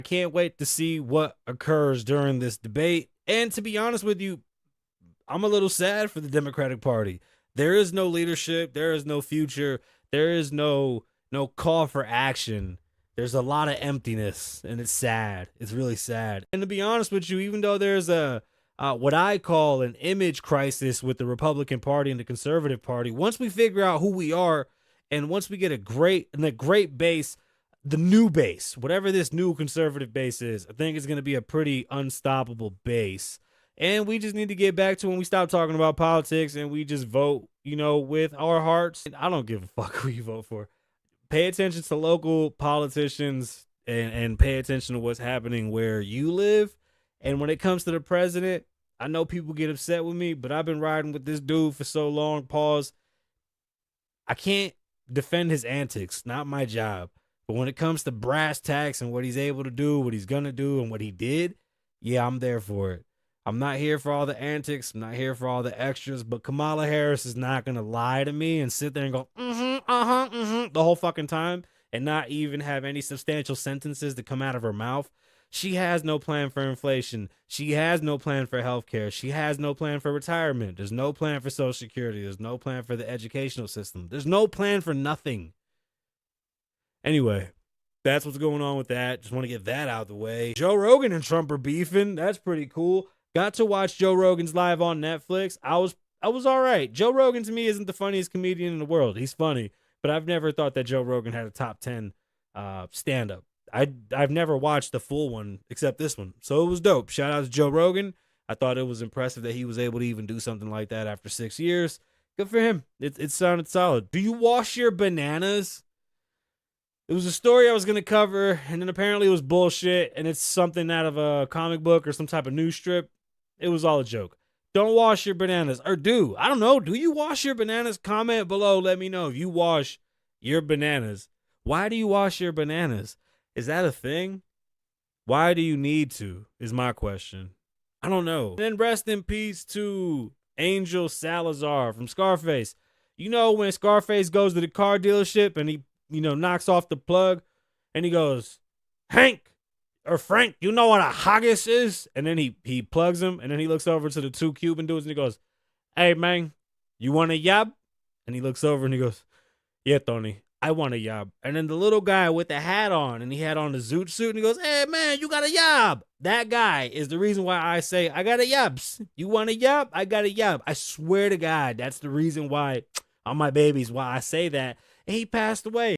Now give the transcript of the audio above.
I can't wait to see what occurs during this debate. And to be honest with you, I'm a little sad for the Democratic Party. There is no leadership. There is no future. There is no call for action. There's a lot of emptiness, and it's sad. It's really sad. And to be honest with you, even though there's a what I call an image crisis with the Republican Party and the Conservative Party, once we figure out who we are, and once we get a great base, the new base, whatever this new conservative base is, I think it's going to be a pretty unstoppable base. And we just need to get back to when we stop talking about politics and we just vote, with our hearts. And I don't give a fuck who you vote for. Pay attention to local politicians and pay attention to what's happening where you live. And when it comes to the president, I know people get upset with me, but I've been riding with this dude for so long. Pause. I can't defend his antics. Not my job. But when it comes to brass tacks and what he's able to do, what he's going to do, and what he did, yeah, I'm there for it. I'm not here for all the antics. I'm not here for all the extras. But Kamala Harris is not going to lie to me and sit there and go, the whole fucking time and not even have any substantial sentences to come out of her mouth. She has no plan for inflation. She has no plan for healthcare. She has no plan for retirement. There's no plan for Social Security. There's no plan for the educational system. There's no plan for nothing. Anyway, that's what's going on with that. Just want to get that out of the way. Joe Rogan and Trump are beefing. That's pretty cool. Got to watch Joe Rogan's live on Netflix. I was all right. Joe Rogan to me isn't the funniest comedian in the world. He's funny, but I've never thought that Joe Rogan had a top 10 stand-up. I've never watched the full one except this one. So it was dope. Shout out to Joe Rogan. I thought it was impressive that he was able to even do something like that after 6 years. Good for him. It sounded solid. Do you wash your bananas? It was a story I was going to cover, and then apparently it was bullshit, and it's something out of a comic book or some type of news strip. It was all a joke. Don't wash your bananas. Or do. I don't know. Do you wash your bananas? Comment below. Let me know if you wash your bananas. Why do you wash your bananas? Is that a thing? Why do you need to, is my question. I don't know. And then rest in peace to Angel Salazar from Scarface. You know when Scarface goes to the car dealership and he knocks off the plug and he goes, Hank or Frank, you know what a haggis is? And then he plugs him and then he looks over to the two Cuban dudes and he goes, hey man, you want a yob? And he looks over and he goes, yeah, Tony, I want a yob. And then the little guy with the hat on and he had on the zoot suit and he goes, hey man, you got a yob. That guy is the reason why I say, I got a yobs. You want a yob? I got a yob. I swear to God, that's the reason why on my babies, why I say that. And he passed away.